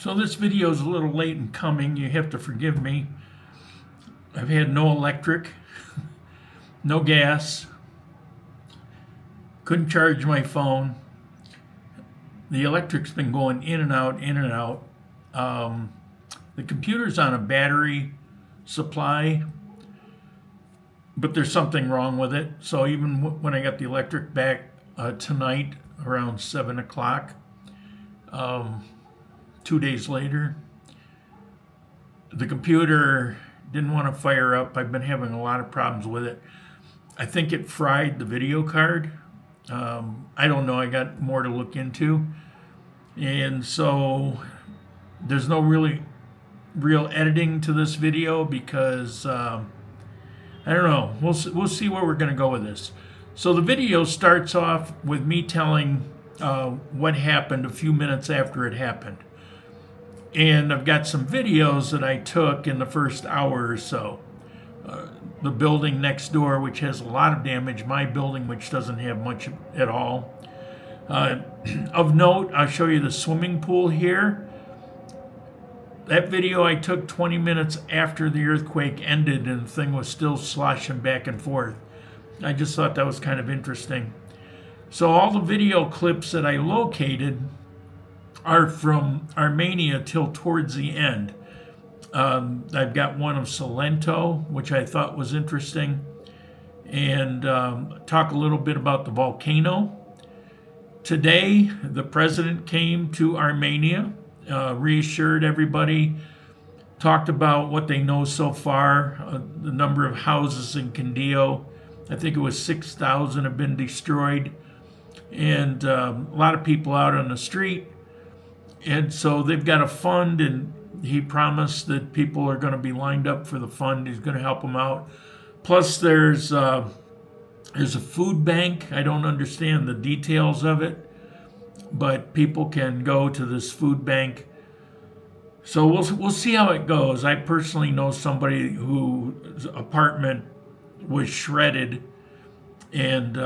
So this video is a little late in coming. You have to forgive me. I've had no electric, no gas, couldn't charge my phone. The electric's been going in and out, in and out. The computer's on a battery supply, but there's something wrong with it. So even when I got the electric back tonight around 7 o'clock, 2 days later, the computer didn't want to fire up. I've been having a lot of problems with it. I think it fried the video card. I don't know. I got more to look into. And so there's no real editing to this video because I don't know. We'll see where we're going to go with this. So the video starts off with me telling what happened a few minutes after it happened. And I've got some videos that I took in the first hour or so. The building next door, which has a lot of damage, my building, which doesn't have much at all. Of note, I'll show you the swimming pool here. That video I took 20 minutes after the earthquake ended and the thing was still sloshing back and forth. I just thought that was kind of interesting. So all the video clips that I located are from Armenia till towards the end. I've got one of Salento, which I thought was interesting, and talk a little bit about the volcano. Today, the president came to Armenia, reassured everybody, talked about what they know so far, the number of houses in Quindio. I think it was 6,000 have been destroyed, and a lot of people out on the street. And so they've got a fund, and he promised that people are going to be lined up for the fund. He's going to help them out. Plus, there's a food bank. I don't understand the details of it, but people can go to this food bank. So we'll see how it goes. I personally know somebody whose apartment was shredded, and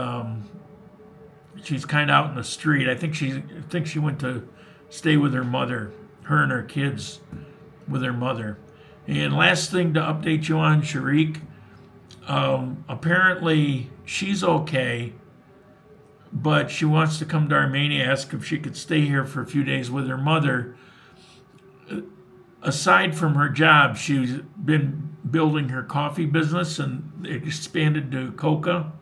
she's kind of out in the street. I think she went to stay with her mother, her and her kids with her mother. And last thing to update you on, Sharik, apparently she's okay, but she wants to come to Armenia, ask if she could stay here for a few days with her mother. Aside from her job, she's been building her coffee business and expanded to cacao.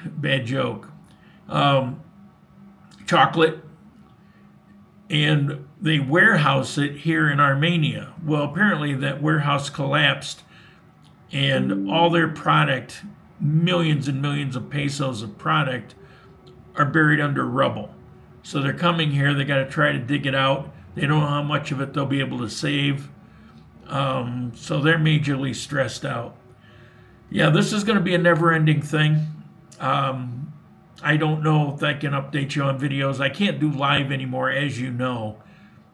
Bad joke. Chocolate, and they warehouse it here in Armenia. Well, apparently that warehouse collapsed, and all their product, millions and millions of pesos of product, are buried under rubble. So they're coming here. They got to try to dig it out. They don't know how much of it they'll be able to save. So they're majorly stressed out. Yeah, this is going to be a never-ending thing. I don't know if I can update you on videos. I can't do live anymore, as you know.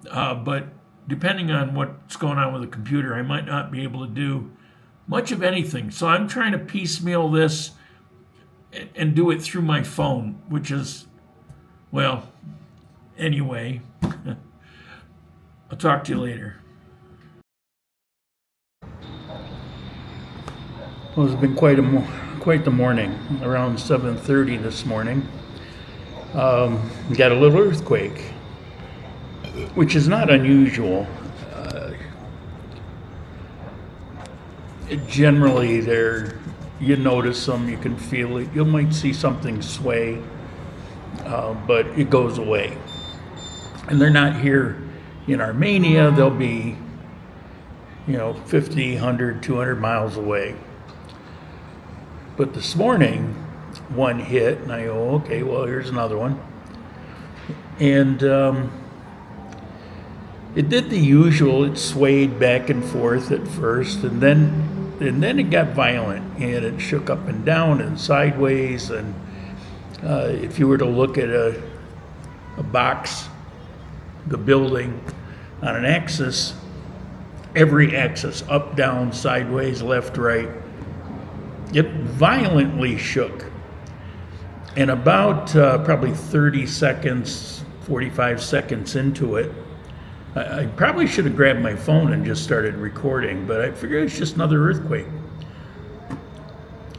But depending on what's going on with the computer, I might not be able to do much of anything. So I'm trying to piecemeal this and do it through my phone, which is, well, anyway. I'll talk to you later. Well, it's been quite the morning. Around 7:30 this morning, we got a little earthquake, which is not unusual. Generally, you notice them, you can feel it. You might see something sway, but it goes away. And they're not here in Armenia. They'll be, 50, 100, 200 miles away. But this morning, one hit, and I go, okay, well, here's another one. And it did the usual. It swayed back and forth at first, and then it got violent, and it shook up and down and sideways. And if you were to look at a box, the building, on an axis, every axis, up, down, sideways, left, right, it violently shook. And about probably 30 seconds, 45 seconds into it, I probably should have grabbed my phone and just started recording, but I figured it's just another earthquake.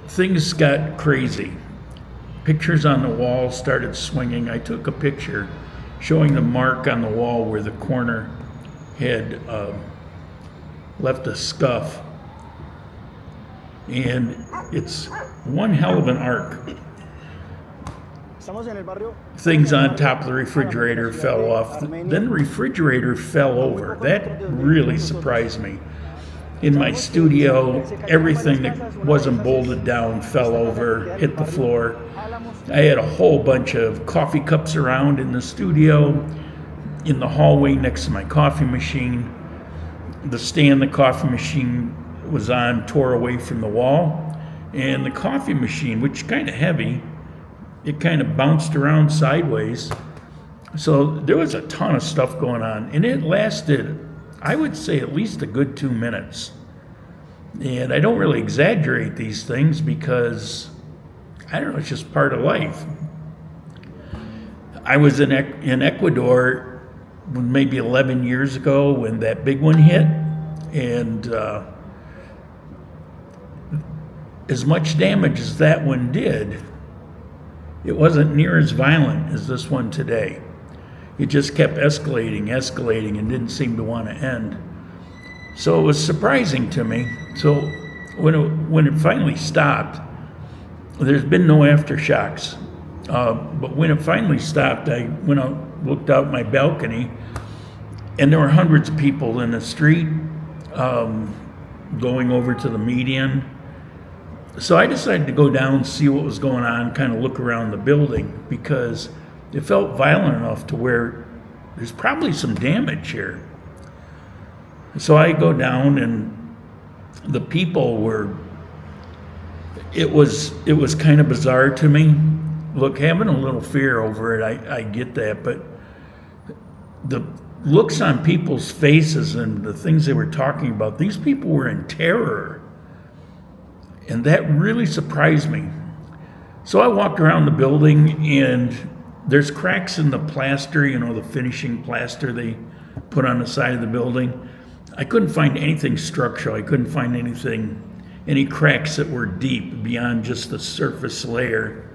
Things got crazy. Pictures on the wall started swinging. I took a picture showing the mark on the wall where the corner had left a scuff. And it's one hell of an arc. Things on top of the refrigerator fell off. Then the refrigerator fell over. That really surprised me. In my studio, everything that wasn't bolted down fell over, hit the floor. I had a whole bunch of coffee cups around in the studio, in the hallway next to my coffee machine. The stand the coffee machine was on tore away from the wall, and the coffee machine, which is kind of heavy, it kind of bounced around sideways. So there was a ton of stuff going on, and it lasted, I would say, at least a good 2 minutes. And I don't really exaggerate these things because, I don't know, it's just part of life. I was in Ecuador maybe 11 years ago when that big one hit, and as much damage as that one did, it wasn't near as violent as this one today. It just kept escalating, and didn't seem to want to end. So it was surprising to me. So when it finally stopped, there's been no aftershocks. But when it finally stopped, I went out, looked out my balcony, and there were hundreds of people in the street going over to the median. So I decided to go down, see what was going on, kind of look around the building, because it felt violent enough to where there's probably some damage here. So I go down, and the people were, it was kind of bizarre to me. Look, having a little fear over it, I get that, but the looks on people's faces and the things they were talking about, these people were in terror. And that really surprised me. So I walked around the building, and there's cracks in the plaster, you know, the finishing plaster they put on the side of the building. I couldn't find anything structural. I couldn't find any cracks that were deep beyond just the surface layer.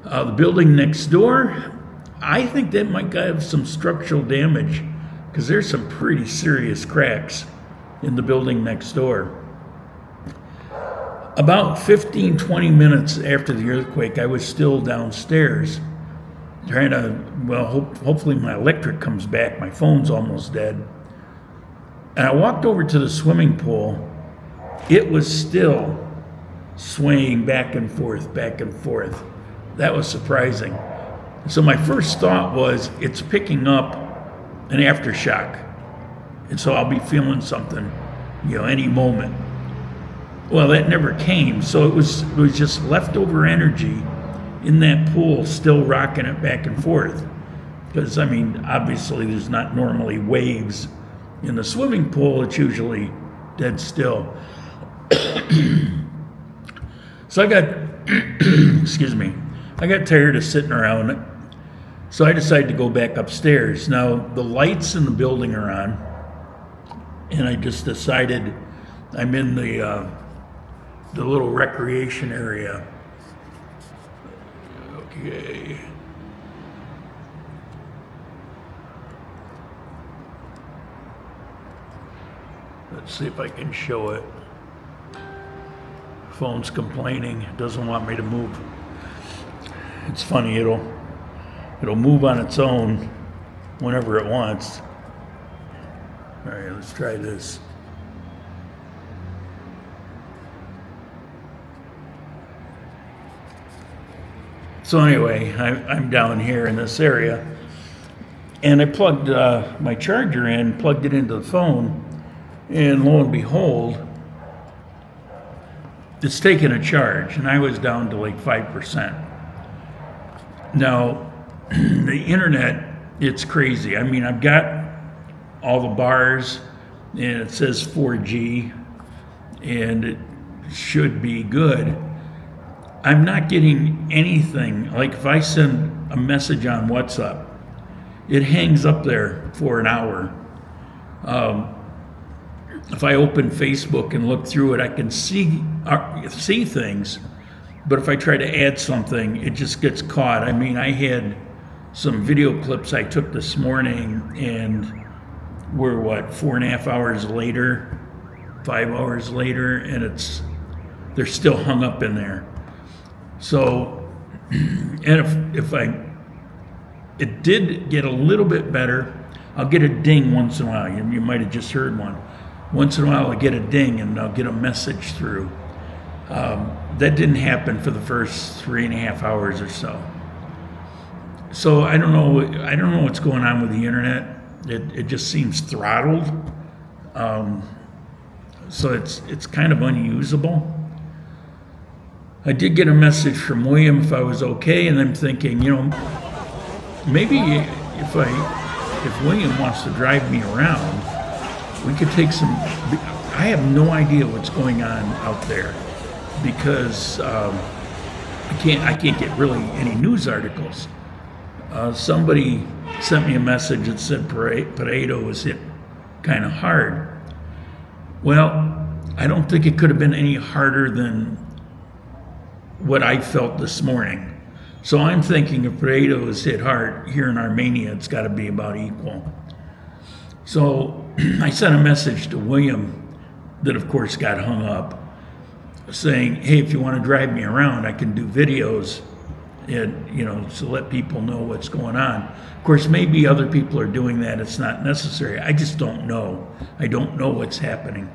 The building next door, I think that might have some structural damage because there's some pretty serious cracks in the building next door. About 15, 20 minutes after the earthquake, I was still downstairs trying to, well, hopefully my electric comes back. My phone's almost dead. And I walked over to the swimming pool. It was still swaying back and forth, back and forth. That was surprising. So my first thought was, it's picking up an aftershock. And so I'll be feeling something, you know, any moment. Well, that never came. So it was just leftover energy in that pool, still rocking it back and forth. Because, I mean, obviously there's not normally waves in the swimming pool. It's usually dead still. So I got, excuse me, I got tired of sitting around it. So I decided to go back upstairs. Now, the lights in the building are on, and I just decided I'm in the little recreation area. Okay. Let's see if I can show it. Phone's complaining, it doesn't want me to move. It's funny, it'll move on its own whenever it wants. All right, let's try this. So anyway, I'm down here in this area, and I plugged my charger in, plugged it into the phone, and lo and behold, it's taking a charge, and I was down to like 5%. Now, the internet, it's crazy. I mean, I've got all the bars, and it says 4G, and it should be good. I'm not getting anything. Like if I send a message on WhatsApp, it hangs up there for an hour. If I open Facebook and look through it, I can see things, but if I try to add something, it just gets caught. I mean, I had some video clips I took this morning, and we're 4.5 hours later, 5 hours later, and they're still hung up in there. So, and if it did get a little bit better, I'll get a ding once in a while. You might have just heard one. Once in a while, I'll get a ding and I'll get a message through. That didn't happen for the first 3.5 hours or so. So I don't know what's going on with the internet. It just seems throttled. So it's kind of unusable. I did get a message from William if I was okay, and I'm thinking, maybe if William wants to drive me around, we could take some. I have no idea what's going on out there because I can't get really any news articles. Somebody sent me a message that said Pareto was hit kind of hard. Well, I don't think it could have been any harder than what I felt this morning. So I'm thinking if Pareto is hit hard here in Armenia, it's got to be about equal. So I sent a message to William that, of course, got hung up, saying, hey, if you want to drive me around, I can do videos and, so let people know what's going on. Of course, maybe other people are doing that. It's not necessary. I just don't know. I don't know what's happening.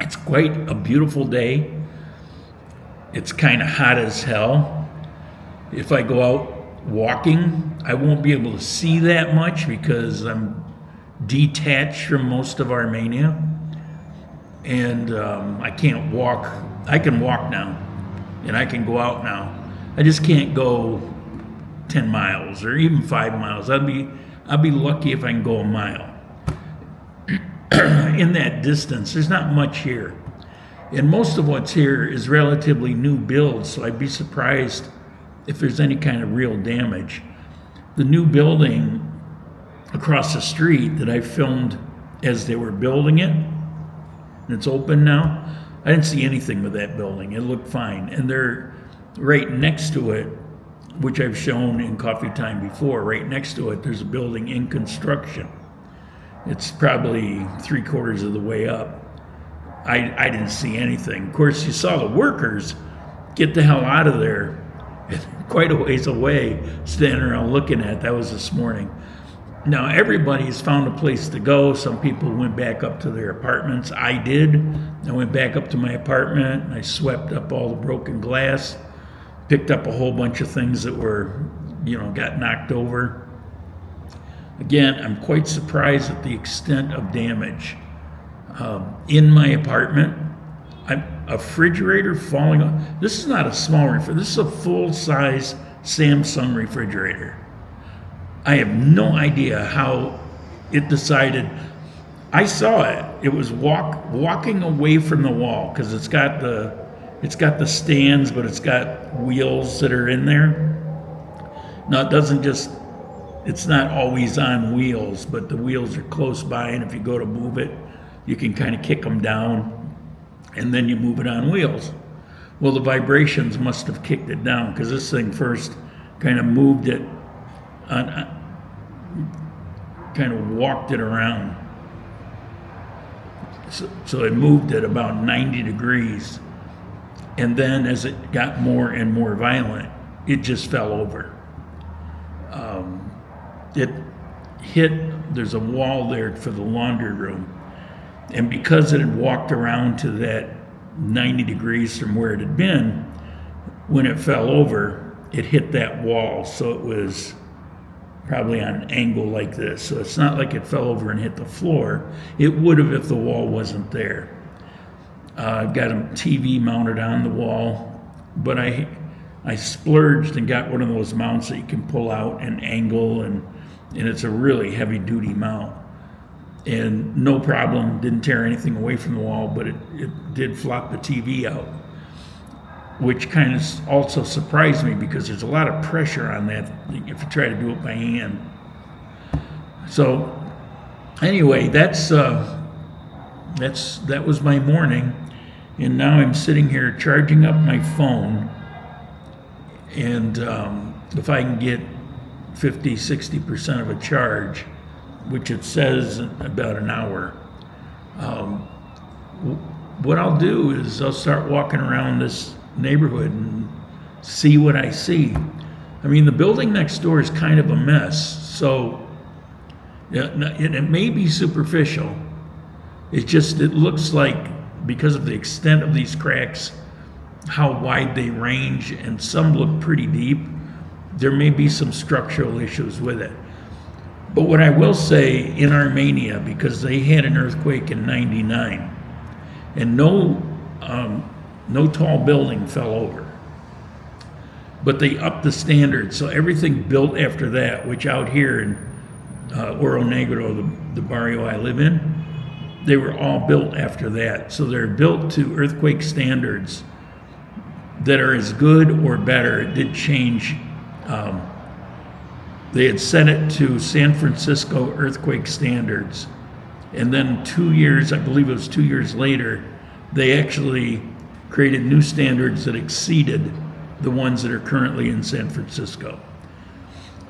It's quite a beautiful day. It's kind of hot as hell. If I go out walking, I won't be able to see that much because I'm detached from most of Armenia. And I can't walk. I can walk now, and I can go out now. I just can't go 10 miles or even 5 miles. I'll be lucky if I can go a mile. In that distance, there's not much here. And most of what's here is relatively new builds, so I'd be surprised if there's any kind of real damage. The new building across the street that I filmed as they were building it, and it's open now, I didn't see anything with that building. It looked fine. And they're right next to it, which I've shown in Coffee Time before, right next to it, there's a building in construction. It's probably 3/4 of the way up. I didn't see anything. Of course, you saw the workers get the hell out of there quite a ways away, standing around looking at. That was this morning. Now, everybody's found a place to go. Some people went back up to their apartments. I did. I went back up to my apartment. And I swept up all the broken glass, picked up a whole bunch of things that were, got knocked over. Again, I'm quite surprised at the extent of damage. In my apartment, a refrigerator falling off. This is not a small refrigerator. This is a full-size Samsung refrigerator. I have no idea how it decided. I saw it. It was walking away from the wall because it's got the stands, but it's got wheels that are in there. Now it doesn't just. It's not always on wheels, but the wheels are close by, and if you go to move it, you can kind of kick them down, and then you move it on wheels. Well, the vibrations must have kicked it down because this thing first kind of moved it, kind of walked it around. So it moved it about 90 degrees, and then as it got more and more violent, it just fell over. It hit, there's a wall there for the laundry room. And because it had walked around to that 90 degrees from where it had been, when it fell over, it hit that wall. So it was probably on an angle like this. So it's not like it fell over and hit the floor. It would have if the wall wasn't there. I've got a TV mounted on the wall, but I splurged and got one of those mounts that you can pull out and angle, and it's a really heavy duty mount. And no problem, didn't tear anything away from the wall, but it did flop the TV out. which kind of also surprised me because there's a lot of pressure on that if you try to do it by hand. So anyway, that was my morning, and now I'm sitting here charging up my phone, and if I can get 50-60% of a charge, which it says about an hour, what I'll do is I'll start walking around this neighborhood and see what I see. I mean, the building next door is kind of a mess, so it may be superficial. It looks like, because of the extent of these cracks, how wide they range, and some look pretty deep, there may be some structural issues with it. But what I will say, in Armenia, because they had an earthquake in '99, and no tall building fell over, but they upped the standards, so everything built after that, which out here in Oro Negro, the barrio I live in, they were all built after that. So they're built to earthquake standards that are as good or better. It did change. They had set it to San Francisco earthquake standards. And then 2 years, I believe it was 2 years later, they actually created new standards that exceeded the ones that are currently in San Francisco.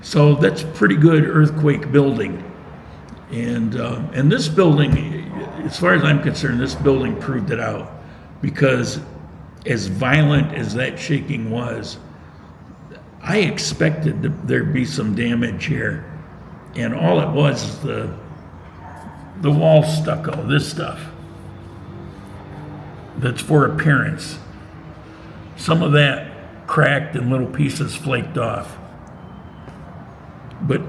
So that's pretty good earthquake building. And this building, as far as I'm concerned, this building proved it out, because as violent as that shaking was, I expected there'd be some damage here. And all it was is the wall stucco, this stuff. That's for appearance. Some of that cracked and little pieces flaked off, but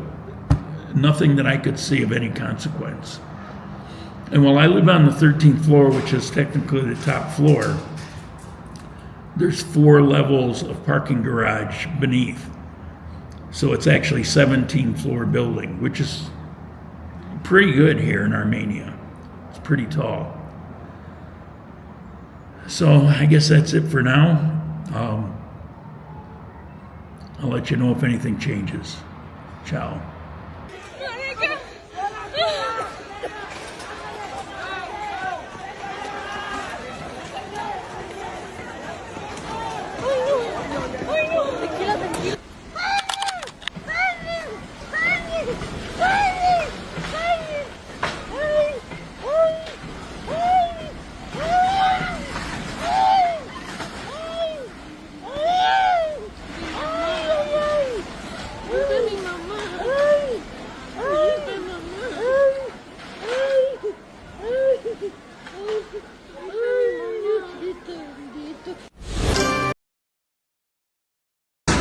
nothing that I could see of any consequence. And while I live on the 13th floor, which is technically the top floor, there's 4 levels of parking garage beneath. So it's actually 17-floor building, which is pretty good here in Armenia. It's pretty tall. So I guess that's it for now. I'll let you know if anything changes. Ciao.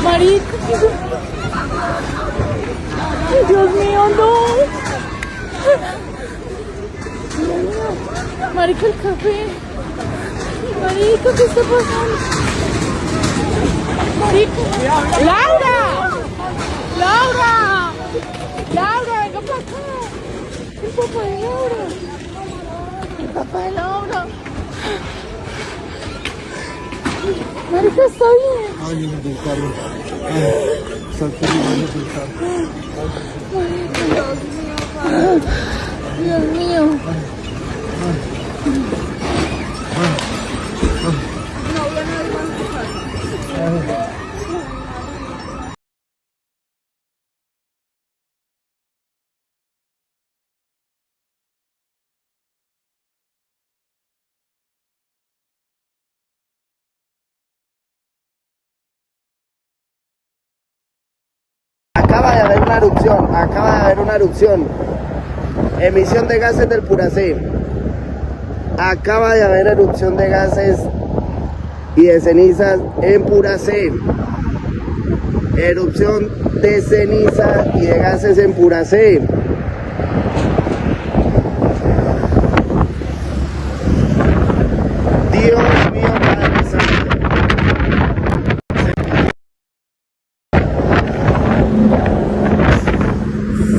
Marica, Dios mío, no. Marica, el café. Marica, ¿qué está pasando? Marica. ¡Laura! ¡Laura! ¡Laura, venga para acá! El papá de Laura. El papá de Laura. Marica, está bien. Ay, del carro. Salté del carro. Dios mío. Acaba de haber una erupción, emisión de gases del Puracé. Acaba de haber erupción de gases y de cenizas en Puracé. Erupción de ceniza y de gases en Puracé. Dios mío, Padre Santo.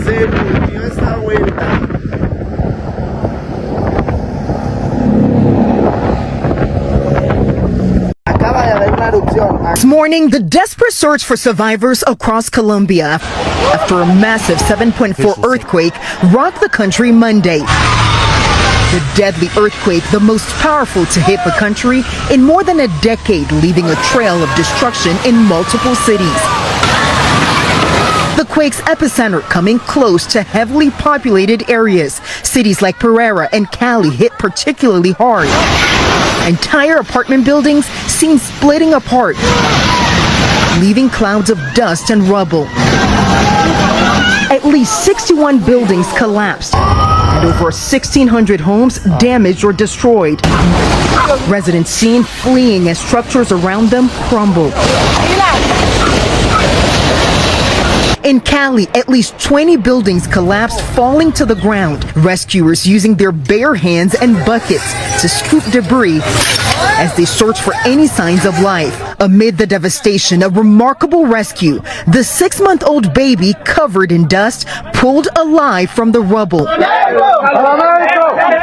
Se murió esta vuelta. Acaba de haber una morning, the desperate search for survivors across Colombia after a massive 7.4 earthquake rocked the country Monday. The deadly earthquake, the most powerful to hit the country in more than a decade, leaving a trail of destruction in multiple cities. The quake's epicenter coming close to heavily populated areas. Cities like Pereira and Cali hit particularly hard. Entire apartment buildings seen splitting apart, leaving clouds of dust and rubble. At least 61 buildings collapsed and over 1,600 homes damaged or destroyed. Residents seen fleeing as structures around them crumbled. In Cali, at least 20 buildings collapsed, falling to the ground. Rescuers using their bare hands and buckets to scoop debris as they search for any signs of life. Amid the devastation, a remarkable rescue. The 6-month-old baby, covered in dust, pulled alive from the rubble.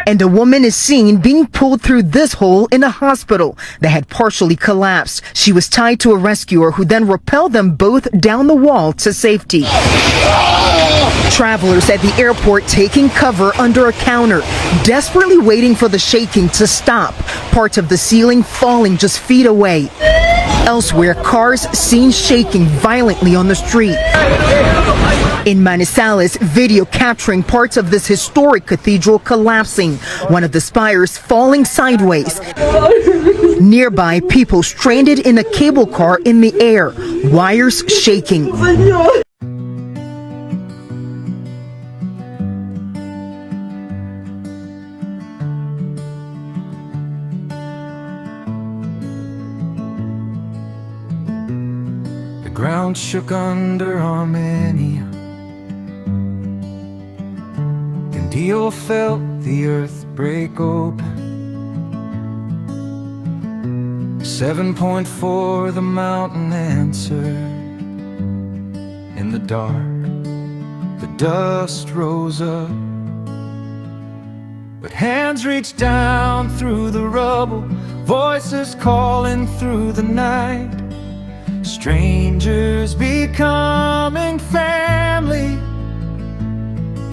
And a woman is seen being pulled through this hole in a hospital that had partially collapsed. She was tied to a rescuer who then rappelled them both down the wall to safety. Travelers at the airport taking cover under a counter, desperately waiting for the shaking to stop. Parts of the ceiling falling just feet away. Elsewhere, cars seen shaking violently on the street. In Manizales, video capturing parts of this historic cathedral collapsing, one of the spires falling sideways. Nearby, people stranded in a cable car in the air, wires shaking. The ground shook under Armenia. Quindio felt the earth break open. 7.4 the mountain answered. In the dark, the dust rose up, but hands reached down through the rubble, voices calling through the night. Strangers becoming family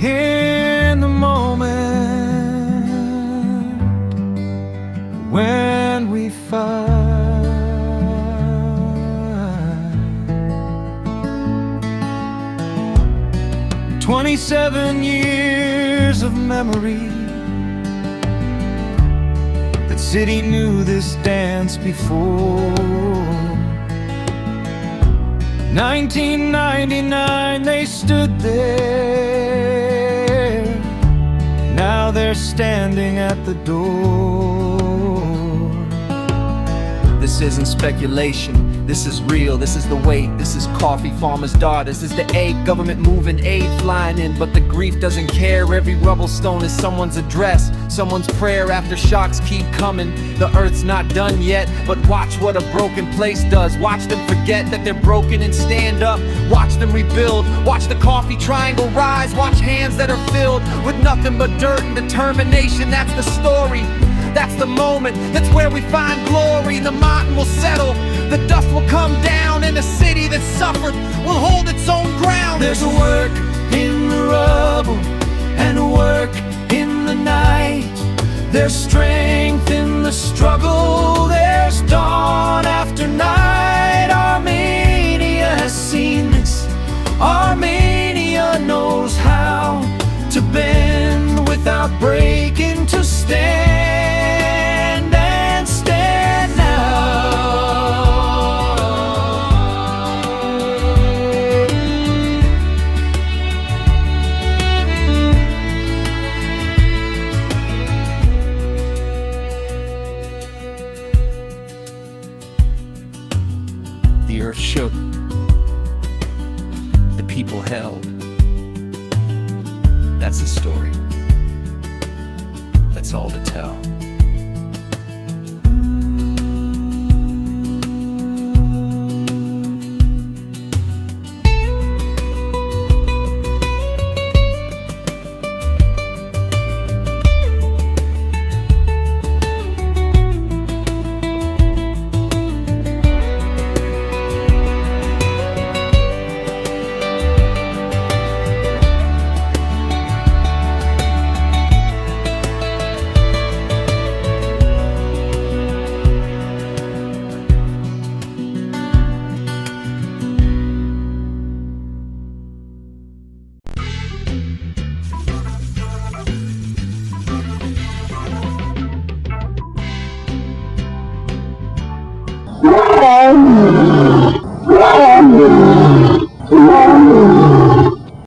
in the moment when we fight. 27 years of memory. That city knew this dance before. 1999 they stood there. Now they're standing at the door. This isn't speculation, this is real, this is the weight, this is coffee farmers' daughters, this is the aid, government moving, aid flying in, but the grief doesn't care. Every rubble stone is someone's address, someone's prayer. Aftershocks keep coming, the earth's not done yet, but watch what a broken place does. Watch them forget that they're broken and stand up. Watch them rebuild, watch the coffee triangle rise. Watch hands that are filled with nothing but dirt and determination. That's the story, that's the moment, that's where we find glory. The mountain will settle, the dust will come down, and the city that suffered will hold its own ground. There's a work in the rubble and a work in the night. There's strength in the struggle, there's dawn after night. Armenia has seen this, Armenia knows how to bend without breaking, to stand and stand now. The earth shook, the people held. That's the story, that's all to tell. Thank you.